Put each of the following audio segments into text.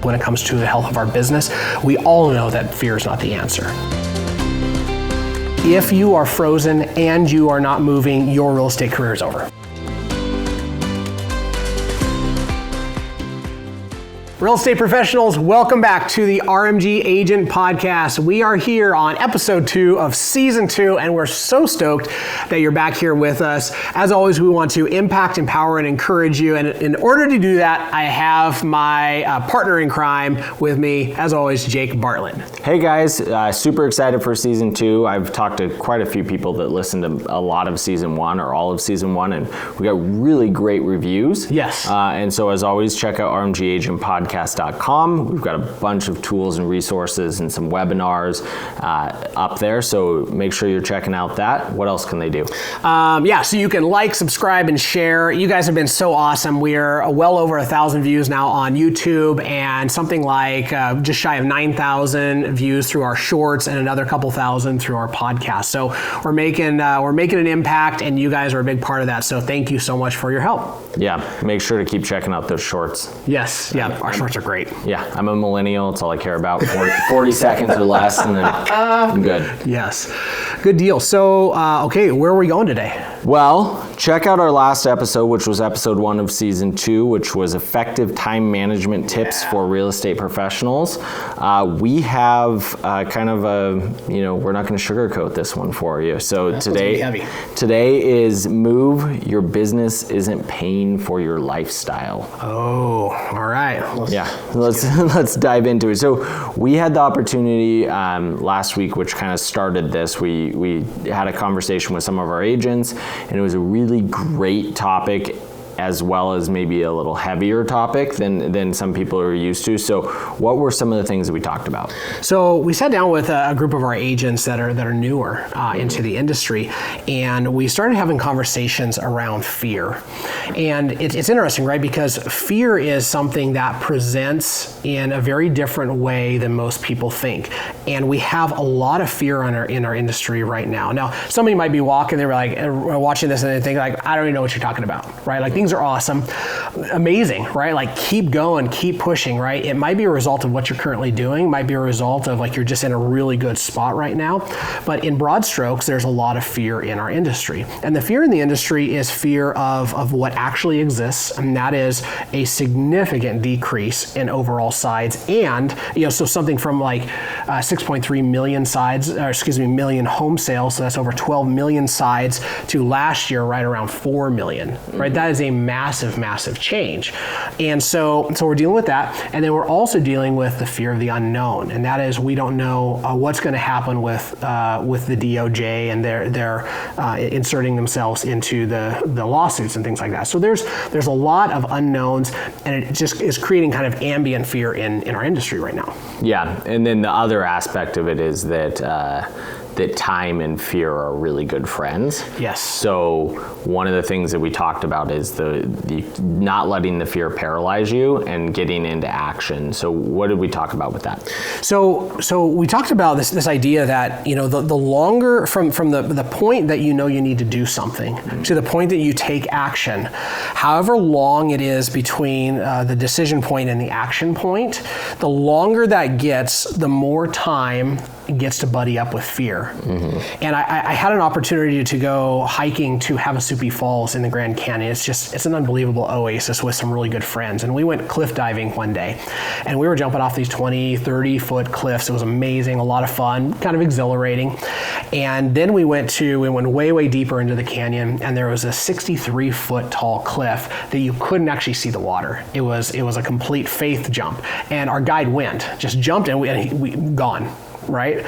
when it comes to the health of our business, we all know that fear is not the answer. If you are frozen and you are not moving, your real estate career is over. Real estate professionals, welcome back to the RMG Agent Podcast. We are here on episode 2 of season 2, and we're so stoked that you're back here with us. As always, we want to impact, empower, and encourage you. And in order to do that, I have my partner in crime with me, as always, Jake Bartlett. Hey guys, super excited for season 2. I've talked to quite a few people that listened to a lot of season 1 or all of season 1, and we got really great reviews. Yes. And so as always, check out RMGAgentPodcast.com. We've got a bunch of tools and resources and some webinars up there, so make sure you're checking out that. What else can they do? So you can like, subscribe, and share. You guys have been so awesome. We're well over 1,000 views now on YouTube, and something like just shy of 9,000 views through our shorts, and another couple thousand through our podcast. So we're making an impact, and you guys are a big part of that. So thank you so much for your help. Yeah, make sure to keep checking out those shorts. Yes, yeah, our shorts are great. Yeah, I'm a millennial. It's all I care about. 40 seconds or less, and then I'm good. Yes, good deal. So, okay, where are we going today? Well, check out our last episode, which was episode 1 of season 2, which was effective time management tips for real estate professionals. We have kind of we're not going to sugarcoat this one for you. So today is move your business isn't paying for your lifestyle. Oh, all right. Let's dive into it. So we had the opportunity last week, which kind of started this. We had a conversation with some of our agents, and it was a really great topic, as well as maybe a little heavier topic than some people are used to. So what were some of the things that we talked about? So we sat down with a group of our agents that are newer into the industry, and we started having conversations around fear. And it's interesting, right? Because fear is something that presents in a very different way than most people think. And we have a lot of fear in our industry right now. Now, somebody might be watching this and they think like, I don't even know what you're talking about, right? Like, things are awesome, amazing, right? Like, keep going, keep pushing, right? It might be a result of what you're currently doing, might be a result of like you're just in a really good spot right now. But in broad strokes, there's a lot of fear in our industry. And the fear in the industry is fear of what actually exists, and that is a significant decrease in overall sides. And, so something from like 6.3 million home sales, so that's over 12 million sides, to last year right around 4 million, right? That is a massive change. And so we're dealing with that. And then we're also dealing with the fear of the unknown. And that is, we don't know what's going to happen with the DOJ and they're inserting themselves into the lawsuits and things like that. So there's a lot of unknowns, and it just is creating kind of ambient fear in our industry right now. Yeah, and then the other aspect of it is that time and fear are really good friends. Yes. So one of the things that we talked about is the not letting the fear paralyze you and getting into action. So what did we talk about with that? So we talked about this idea that, the longer from the point that you need to do something to the point that you take action, however long it is between the decision point and the action point, the longer that gets, the more time it gets to buddy up with fear. Mm-hmm. And I had an opportunity to go hiking to Havasupai Falls in the Grand Canyon. It's an unbelievable oasis with some really good friends. And we went cliff diving one day, and we were jumping off these 20, 30 foot cliffs. It was amazing, a lot of fun, kind of exhilarating. And then we went way deeper into the canyon, and there was a 63 foot tall cliff that you couldn't actually see the water. It was a complete faith jump. And our guide just jumped, and we gone. Right?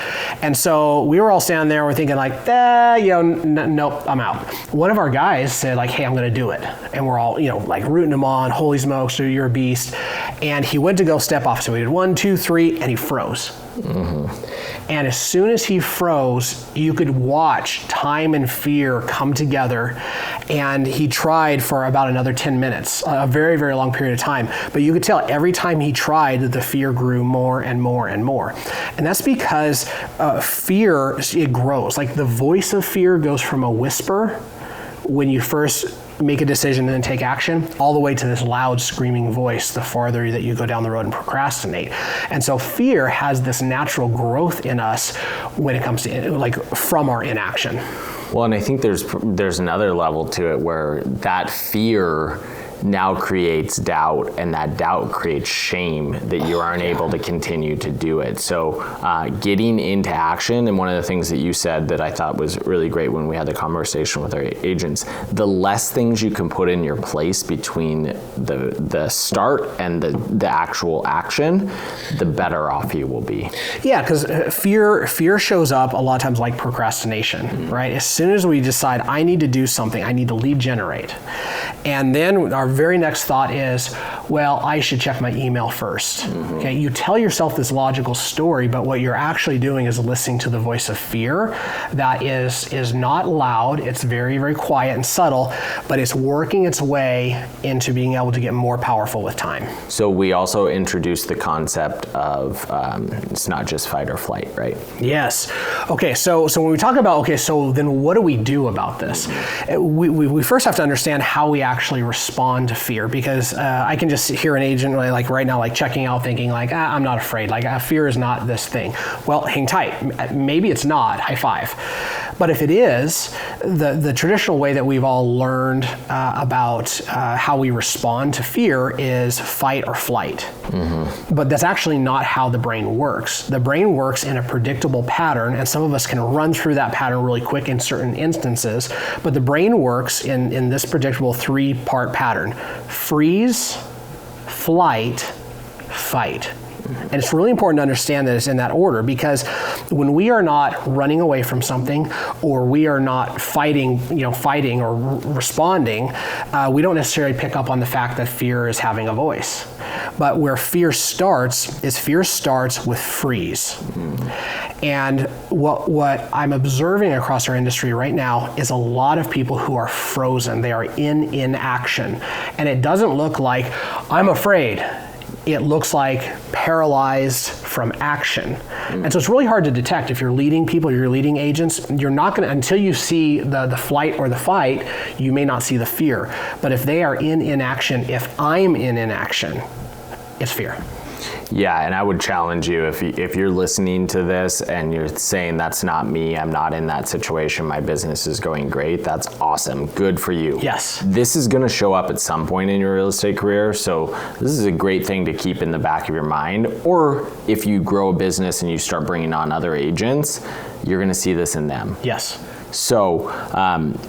And so we were all standing there, we're thinking like, nope, I'm out. One of our guys said like, hey, I'm going to do it. And we're all, like rooting him on, holy smokes, dude, you're a beast. And he went to go step off. So he did 1, 2, 3, and he froze. Mm-hmm. And as soon as he froze, you could watch time and fear come together. And he tried for about another 10 minutes, a very, very long period of time. But you could tell every time he tried that the fear grew more and more and more. And that's because fear, it grows. Like the voice of fear goes from a whisper when you first make a decision and then take action, all the way to this loud screaming voice the farther that you go down the road and procrastinate. And so fear has this natural growth in us when it comes to from our inaction. Well, and I think there's another level to it where that fear now creates doubt, and that doubt creates shame that you aren't able to continue to do it. So getting into action, and one of the things that you said that I thought was really great when we had the conversation with our agents, the less things you can put in your place between the start and the actual action, the better off you will be. Yeah, because fear shows up a lot of times like procrastination, right? As soon as we decide I need to do something, I need to lead generate, and then our very next thought is, well, I should check my email first. Okay, you tell yourself this logical story, but what you're actually doing is listening to the voice of fear that is not loud. It's very, very quiet and subtle, but it's working its way into being able to get more powerful with time. So we also introduced the concept of it's not just fight or flight, right? Yes. Okay, so when we talk about, okay, so then what do we do about this? We first have to understand how we actually respond to fear, because I can just hear an agent like right now, like checking out thinking like, I'm not afraid, like fear is not this thing. Well, hang tight. Maybe it's not, high five. But if it is, the traditional way that we've all learned about how we respond to fear is fight or flight. But that's actually not how the brain works. The brain works in a predictable pattern, and some of us can run through that pattern really quick in certain instances, but the brain works in this predictable 3-part pattern: freeze, flight, fight. And it's really important to understand that it's in that order, because when we are not running away from something, or we are not fighting or responding, we don't necessarily pick up on the fact that fear is having a voice. But where fear starts with freeze. And what I'm observing across our industry right now is a lot of people who are frozen. They are in inaction. And it doesn't look like, I'm afraid. It looks like paralyzed from action. And so it's really hard to detect. If you're leading people, you're leading agents, you're not going to, until you see the flight or the fight, you may not see the fear. But if they are in inaction, if I'm in inaction, it's fear. Yeah, and I would challenge you, if you're listening to this and you're saying, that's not me, I'm not in that situation, my business is going great, that's awesome, good for you. Yes. This is going to show up at some point in your real estate career, so this is a great thing to keep in the back of your mind. Or if you grow a business and you start bringing on other agents, you're going to see this in them. Yes. So,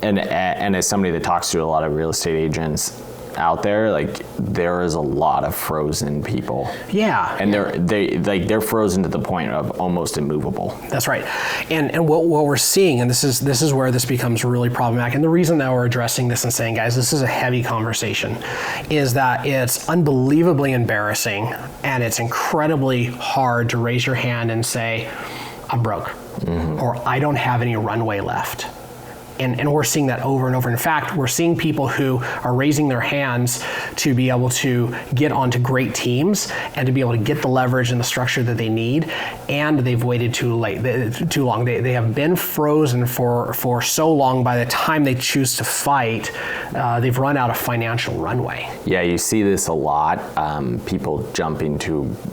and as somebody that talks to a lot of real estate agents out there, like, there is a lot of frozen people. Yeah. And they're frozen to the point of almost immovable. That's right. And what we're seeing, and this is where this becomes really problematic, and the reason that we're addressing this and saying, guys, this is a heavy conversation, is that it's unbelievably embarrassing, and it's incredibly hard to raise your hand and say, I'm broke, or I don't have any runway left. And we're seeing that over and over. In fact, we're seeing people who are raising their hands to be able to get onto great teams and to be able to get the leverage and the structure that they need, and they've waited too long. They have been frozen for so long. By the time they choose to fight, they've run out of financial runway. Yeah, you see this a lot. People jumping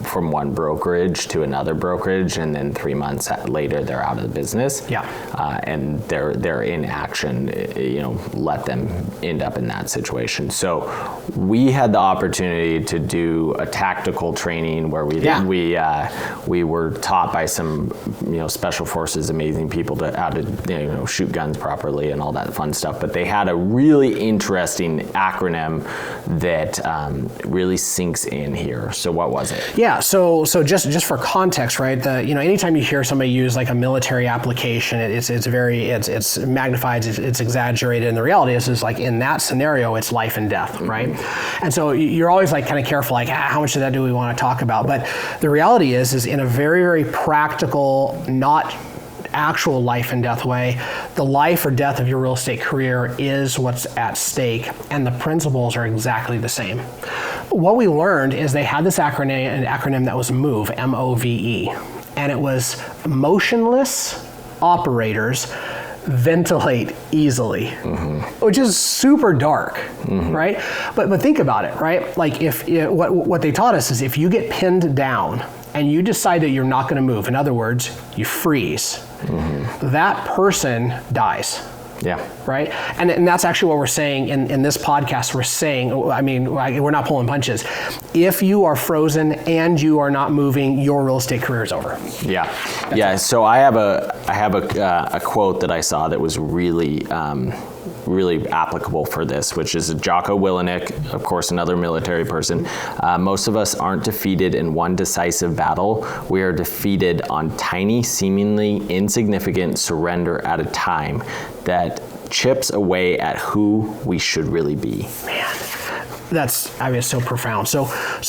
from one brokerage to another brokerage, and then 3 months later they're out of the business. Yeah. And they're in action, let them end up in that situation. So we had the opportunity to do a tactical training where we were taught by some special forces, amazing people how to shoot guns properly and all that fun stuff. But they had a really interesting acronym that really sinks in here. So what was it? Yeah. So just for context, right? Anytime you hear somebody use like a military application, it's magnified, it's exaggerated, and the reality is like in that scenario, it's life and death, right? And so you're always like kind of careful, like how much of that do we want to talk about? But the reality is in a very, very practical, not actual life and death way, the life or death of your real estate career is what's at stake, and the principles are exactly the same. What we learned is they had this acronym that was MOVE, M-O-V-E, and it was Motionless Operators ventilate easily, which is super dark, right? But think about it, right? Like what they taught us is if you get pinned down and you decide that you're not going to move, in other words, you freeze, that person dies. Yeah. Right? And that's actually what we're saying in this podcast. We're saying, I mean, we're not pulling punches. If you are frozen and you are not moving, your real estate career is over. Yeah. That's it. So I have a quote that I saw that was really applicable for this, which is Jocko Willink, of course, another military person. Most of us aren't defeated in one decisive battle. We are defeated on tiny, seemingly insignificant surrender at a time that chips away at who we should really be. Man, it's so profound. So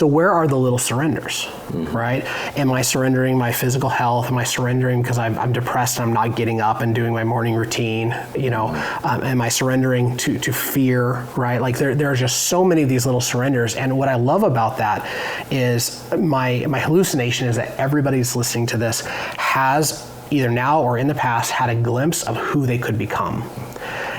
where are the little surrenders, right? Am I surrendering my physical health? Am I surrendering because I'm depressed and I'm not getting up and doing my morning routine? Am I surrendering to fear, right? Like there are just so many of these little surrenders. And what I love about that is my hallucination is that everybody's listening to this has either now or in the past had a glimpse of who they could become.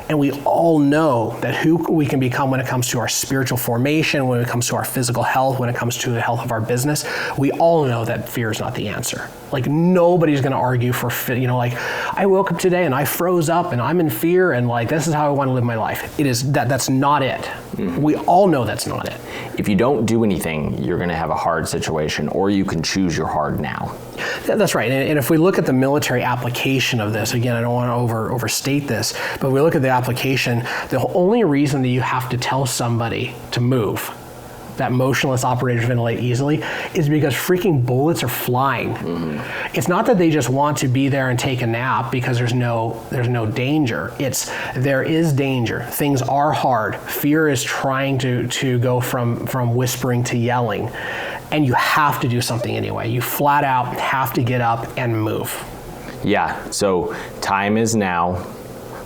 And we all know that who we can become when it comes to our spiritual formation, when it comes to our physical health, when it comes to the health of our business. We all know that fear is not the answer. Like nobody's going to argue for, like I woke up today and I froze up and I'm in fear and like this is how I want to live my life. It is that's not it. We all know that's not it. If you don't do anything, you're going to have a hard situation, or you can choose your hard now. That's right. And if we look at the military application of this, again, I don't want to overstate this, but if we look at the application, the only reason that you have to tell somebody to move, that Motionless Operators Ventilate Easily, is because freaking bullets are flying. It's not that they just want to be there and take a nap because there's no danger. There is danger. Things are hard. Fear is trying to go from whispering to yelling. And you have to do something anyway. You flat out have to get up and move. Yeah, so time is now.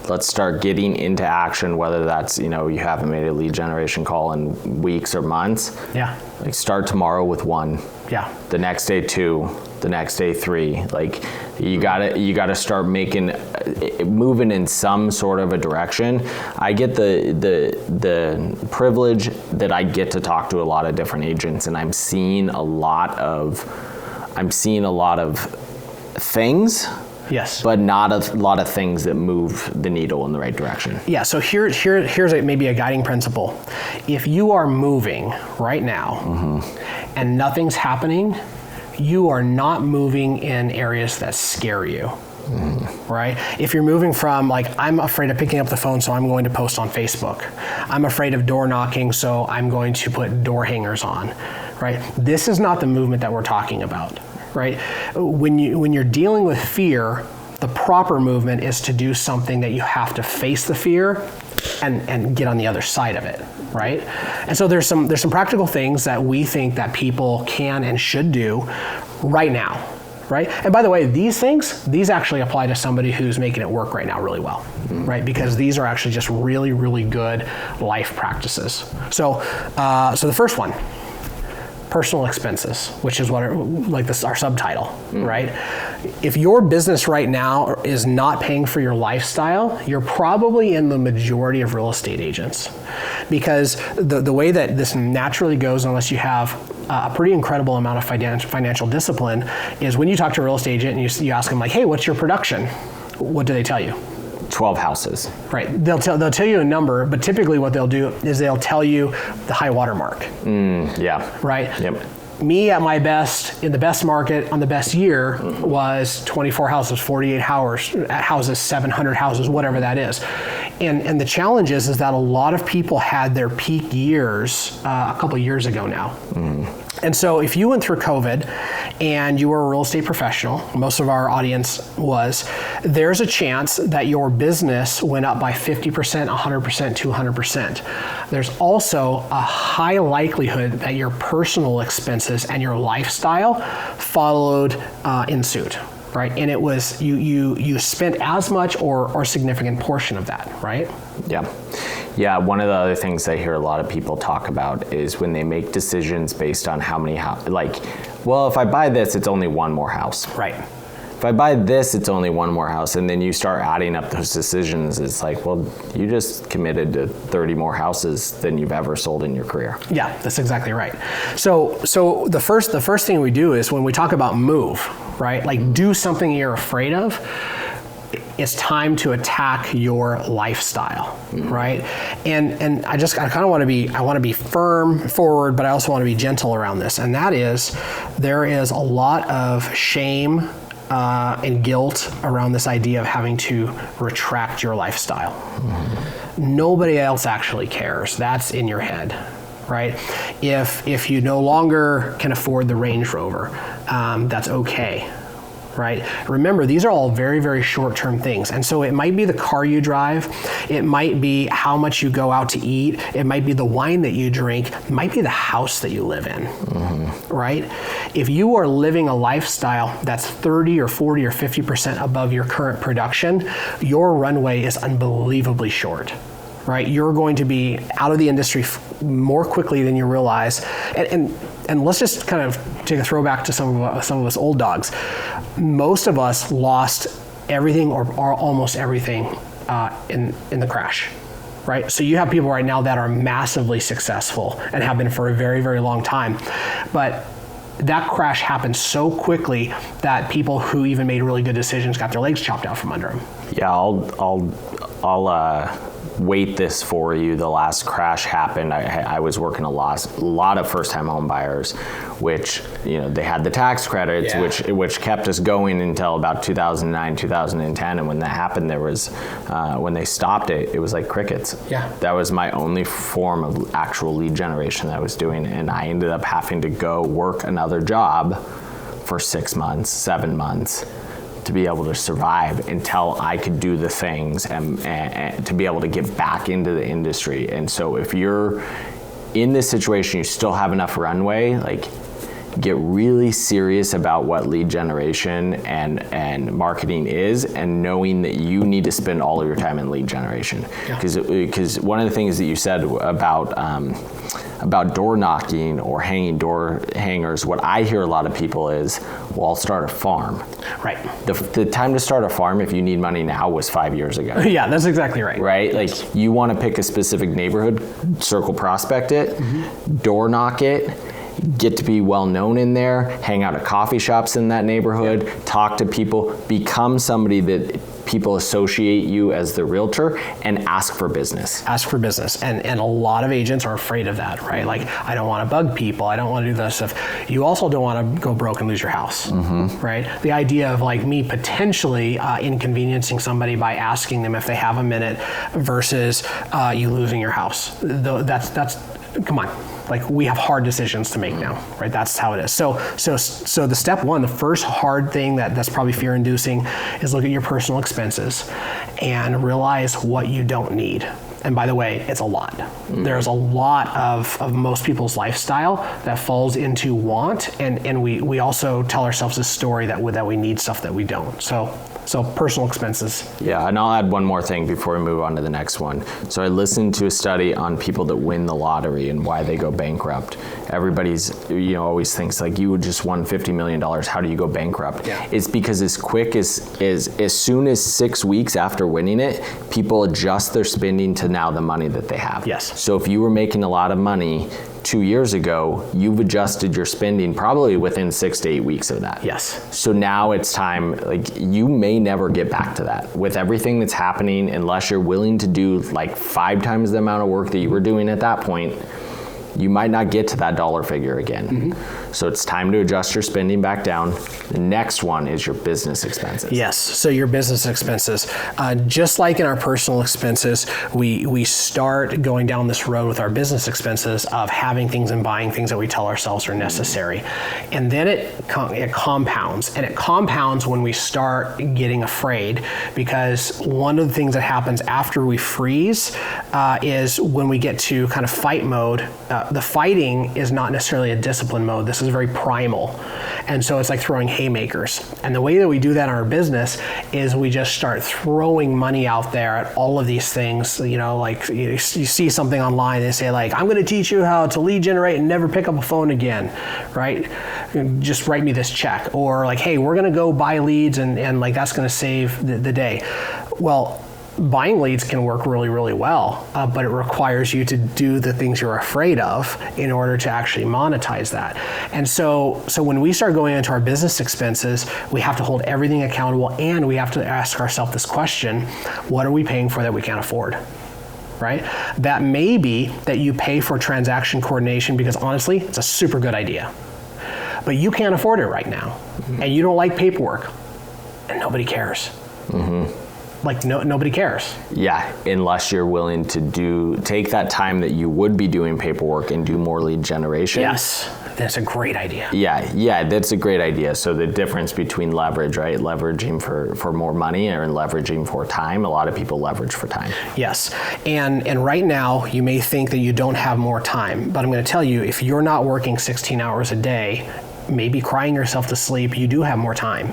Let's start getting into action, whether that's, you haven't made a lead generation call in weeks or months. Yeah. Like start tomorrow with 1. Yeah. The next day 2, the next day 3. Like you gotta start moving in some sort of a direction. I get the privilege that I get to talk to a lot of different agents, and I'm seeing a lot of things. Yes. But not a lot of things that move the needle in the right direction. Yeah, so here's maybe a guiding principle. If you are moving right now and nothing's happening, you are not moving in areas that scare you. Right? If you're moving from I'm afraid of picking up the phone, so I'm going to post on Facebook. I'm afraid of door knocking, so I'm going to put door hangers on. Right? This is not the movement that we're talking about. Right? When you're dealing with fear, the proper movement is to do something that you have to face the fear and get on the other side of it, right? And so there's some practical things that we think that people can and should do right now, right? And by the way, these actually apply to somebody who's making it work right now really well, right? Because these are actually just really, really good life practices. So the first one, personal expenses, which is our subtitle, right? If your business right now is not paying for your lifestyle, you're probably in the majority of real estate agents, because the way that this naturally goes, unless you have a pretty incredible amount of financial discipline, is when you talk to a real estate agent and you ask them hey, what's your production? What do they tell you? 12 houses. Right. They'll tell you a number, but typically what they'll do is they'll tell you the high water mark. Yeah. Right? Yep. Me at my best, in the best market, on the best year, was 24 houses, 48 houses, 700 houses, whatever that is. And the challenge is that a lot of people had their peak years a couple years ago now. And so if you went through COVID and you were a real estate professional, most of our audience was, there's a chance that your business went up by 50%, 100%, 200%. There's also a high likelihood that your personal expenses and your lifestyle followed in suit. Right, and it was you spent as much or significant portion of that, right? Yeah. One of the other things I hear a lot of people talk about is when they make decisions based on how many if I buy this, it's only one more house. Right. If if I buy this, it's only one more house. And then you start adding up those decisions. It's like, well, you just committed to 30 more houses than you've ever sold in your career. Yeah, that's exactly right. So the first thing we do is when we talk about move, right? Like do something you're afraid of. It's time to attack your lifestyle, right? And I kind of want to be firm forward, but I also want to be gentle around this. And that is, there is a lot of shame and guilt around this idea of having to retract your lifestyle. Nobody else actually cares. That's in your head, right? If you no longer can afford the Range Rover, that's okay. Right? Remember, these are all very, very short-term things. And so it might be the car you drive, it might be how much you go out to eat, it might be the wine that you drink, it might be the house that you live in, right? If you are living a lifestyle that's 30 or 40 or 50% above your current production, your runway is unbelievably short. Right, you're going to be out of the industry more quickly than you realize, and let's just kind of take a throwback to some of us old dogs. Most of us lost everything or almost everything in the crash, right? So you have people right now that are massively successful and have been for a very, very long time, but that crash happened so quickly that people who even made really good decisions got their legs chopped out from under them. Yeah, I'll weight this for you. The last crash happened. I was working a lot of first-time home buyers, which they had the tax credits, which kept us going until about 2009, 2010. And when that happened, there was when they stopped it, it was like crickets. Yeah, that was my only form of actual lead generation that I was doing, and I ended up having to go work another job for 6 months, 7 months, to be able to survive until I could do the things and to be able to get back into the industry. And so if you're in this situation, you still have enough runway, like get really serious about what lead generation and marketing is, and knowing that you need to spend all of your time in lead generation. Because one of the things that you said about door knocking or hanging door hangers, what I hear a lot of people is, well, I'll start a farm. Right. The time to start a farm, if you need money now, was 5 years ago. Yeah, that's exactly right. Right? Like you want to pick a specific neighborhood, circle prospect it, door knock it, get to be well known in there, hang out at coffee shops in that neighborhood, talk to people, become somebody that people associate you as the realtor, and ask for business. Ask for business. And a lot of agents are afraid of that, right? Like, I don't want to bug people. I don't want to do this stuff. You also don't want to go broke and lose your house, right? The idea of like me potentially inconveniencing somebody by asking them if they have a minute versus you losing your house. That's come on. Like, we have hard decisions to make now, right? That's how it is. So the step one, the first hard thing that's probably fear-inducing is look at your personal expenses and realize what you don't need. And by the way, it's a lot. There's a lot of most people's lifestyle that falls into want, and we also tell ourselves this story that we need stuff that we don't. So personal expenses. Yeah, and I'll add one more thing before we move on to the next one. So I listened to a study on people that win the lottery and why they go bankrupt. Everybody's, always thinks like, you just won $50 million, how do you go bankrupt? Yeah. It's because as soon as 6 weeks after winning it, people adjust their spending to now the money that they have. Yes. So if you were making a lot of money 2 years ago, you've adjusted your spending probably within 6 to 8 weeks of that. Yes. So now it's time, like, you may never get back to that. With everything that's happening, unless you're willing to do like 5 times the amount of work that you were doing at that point, you might not get to that dollar figure again. So it's time to adjust your spending back down. The next one is your business expenses. Yes, so your business expenses. Just like in our personal expenses, we start going down this road with our business expenses of having things and buying things that we tell ourselves are necessary. And then it compounds. And it compounds when we start getting afraid, because one of the things that happens after we freeze is when we get to kind of fight mode. The fighting is not necessarily a discipline mode. This is very primal. And so it's like throwing haymakers. And the way that we do that in our business is we just start throwing money out there at all of these things. Like you see something online, they say like, I'm going to teach you how to lead generate and never pick up a phone again, right? Just write me this check. Or like, hey, we're going to go buy leads and like that's going to save the day. Well, buying leads can work really, really well, but it requires you to do the things you're afraid of in order to actually monetize that. And so when we start going into our business expenses, we have to hold everything accountable, and we have to ask ourselves this question: what are we paying for that we can't afford? Right? That may be that you pay for transaction coordination because honestly, it's a super good idea, but you can't afford it right now, and you don't like paperwork, and nobody cares. Like nobody cares. Yeah, unless you're willing to take that time that you would be doing paperwork and do more lead generation. Yes, that's a great idea. Yeah, that's a great idea. So the difference between leverage, right? Leveraging for more money or leveraging for time. A lot of people leverage for time. Yes, and right now you may think that you don't have more time, but I'm going to tell you, if you're not working 16 hours a day, maybe crying yourself to sleep, you do have more time.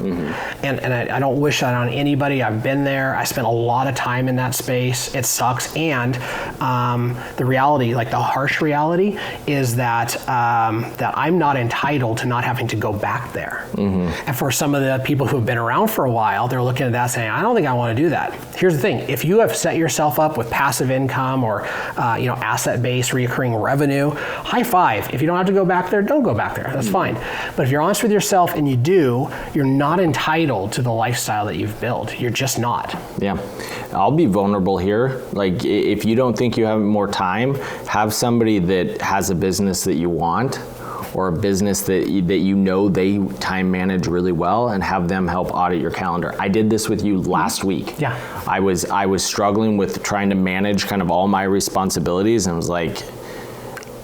And I don't wish that on anybody. I've been there. I spent a lot of time in that space. It sucks. And the reality, like the harsh reality, is that that I'm not entitled to not having to go back there. And for some of the people who have been around for a while, they're looking at that saying, I don't think I want to do that. Here's the thing. If you have set yourself up with passive income or asset-based recurring revenue, high five. If you don't have to go back there, don't go back there. That's fine. But if you're honest with yourself and you do, you're not entitled to the lifestyle that you've built. You're just not. Yeah. I'll be vulnerable here. Like, if you don't think you have more time, have somebody that has a business that you want, or a business that they time manage really well, and have them help audit your calendar. I did this with you last week. Yeah. I was struggling with trying to manage kind of all my responsibilities, and was like,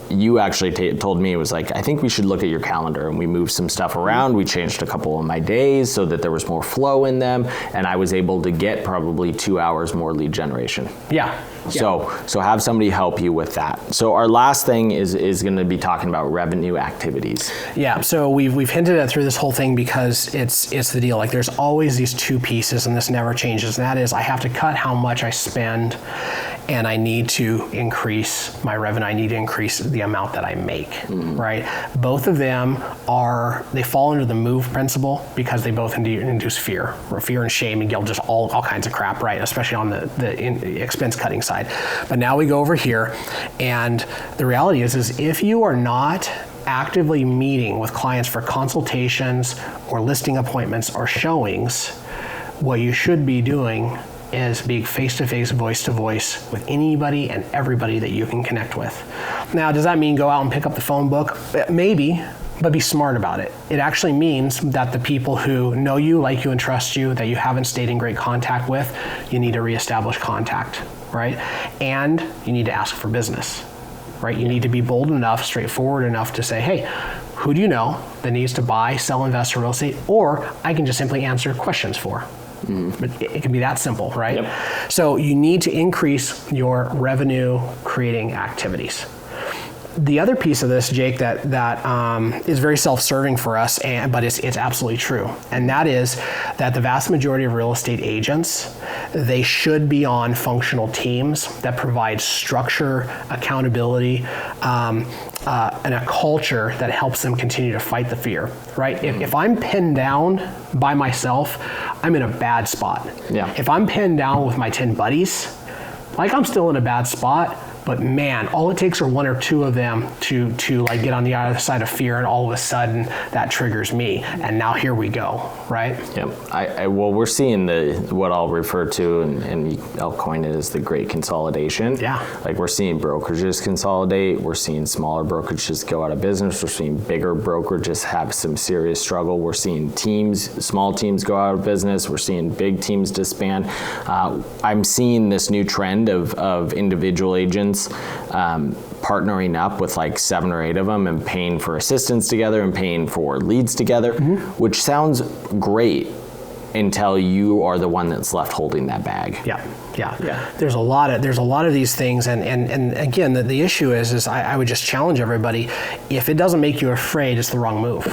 you actually told me, it was like, I think we should look at your calendar, and we moved some stuff around. We changed a couple of my days so that there was more flow in them, and I was able to get probably 2 hours more lead generation. Yeah. So have somebody help you with that. So our last thing is going to be talking about revenue activities. Yeah. So we've hinted at through this whole thing because it's the deal. Like, there's always these two pieces, and this never changes. And that is, I have to cut how much I spend, and I need to increase my revenue. I need to increase the amount that I make, right? Both of them they fall under the move principle because they both induce fear and shame and guilt, just all kinds of crap, right? Especially on the expense cutting side. But now we go over here, and the reality is if you are not actively meeting with clients for consultations or listing appointments or showings, what you should be doing is being face-to-face, voice-to-voice with anybody and everybody that you can connect with. Now, does that mean go out and pick up the phone book? Maybe, but be smart about it. It actually means that the people who know you, like you, and trust you, that you haven't stayed in great contact with, you need to reestablish contact, right? And you need to ask for business, right? You need to be bold enough, straightforward enough to say, hey, who do you know that needs to buy, sell, invest, or real estate? Or I can just simply answer questions for. But it can be that simple, right? Yep. So you need to increase your revenue creating activities. The other piece of this, Jake, that is very self-serving for us, but it's absolutely true, and that is that the vast majority of real estate agents, they should be on functional teams that provide structure, accountability, and a culture that helps them continue to fight the fear, right? If I'm pinned down by myself, I'm in a bad spot. Yeah. If I'm pinned down with my 10 buddies, like, I'm still in a bad spot. But man, all it takes are one or two of them to like get on the other side of fear, and all of a sudden that triggers me, and now here we go, right? Yep. Well, we're seeing what I'll refer to, and I'll coin it as the great consolidation. Yeah. Like, we're seeing brokerages consolidate. We're seeing smaller brokerages go out of business. We're seeing bigger brokerages have some serious struggle. We're seeing small teams go out of business. We're seeing big teams disband. I'm seeing this new trend of individual agents partnering up with like 7 or 8 of them and paying for assistants together and paying for leads together, which sounds great. until you are the one that's left holding that bag. Yeah. There's a lot of these things, and again, the issue is I would just challenge everybody. If it doesn't make you afraid, it's the wrong move,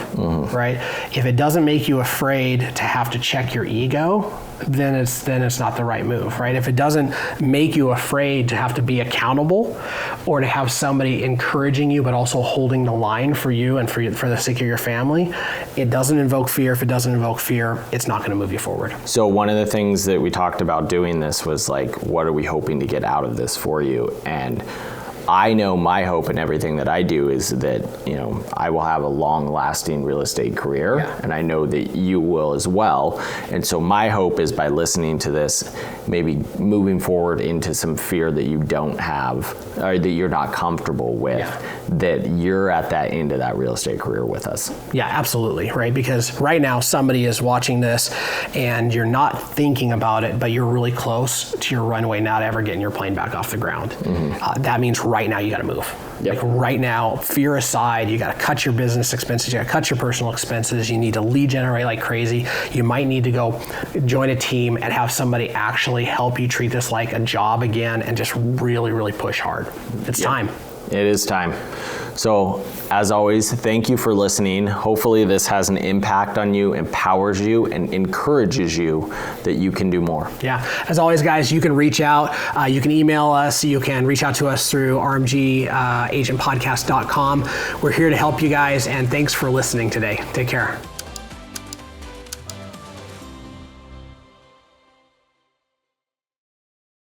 right? If it doesn't make you afraid to have to check your ego, then it's not the right move, right? If it doesn't make you afraid to have to be accountable, or to have somebody encouraging you but also holding the line for you and for the sake of your family, it doesn't invoke fear. If it doesn't invoke fear, it's not going to move you forward. So one of the things that we talked about doing this was like, what are we hoping to get out of this for you? And I know my hope in everything that I do is that, I will have a long-lasting real estate career, and I know that you will as well. And so my hope is by listening to this, maybe moving forward into some fear that you don't have, or that you're not comfortable with, that you're at that end of that real estate career with us. Yeah, absolutely, right? Because right now somebody is watching this and you're not thinking about it, but you're really close to your runway not ever getting your plane back off the ground. That means right now you got to move. Like right now, fear aside, you got to cut your business expenses, you got to cut your personal expenses, you need to lead generate like crazy. You might need to go join a team and have somebody actually help you treat this like a job again and just really, really push hard. It's time. It is time. So, as always, thank you for listening. Hopefully this has an impact on you, empowers you, and encourages you that you can do more. Yeah. As always, guys, you can reach out. You can email us. You can reach out to us through rmgagentpodcast.com. We're here to help you guys, and thanks for listening today. Take care.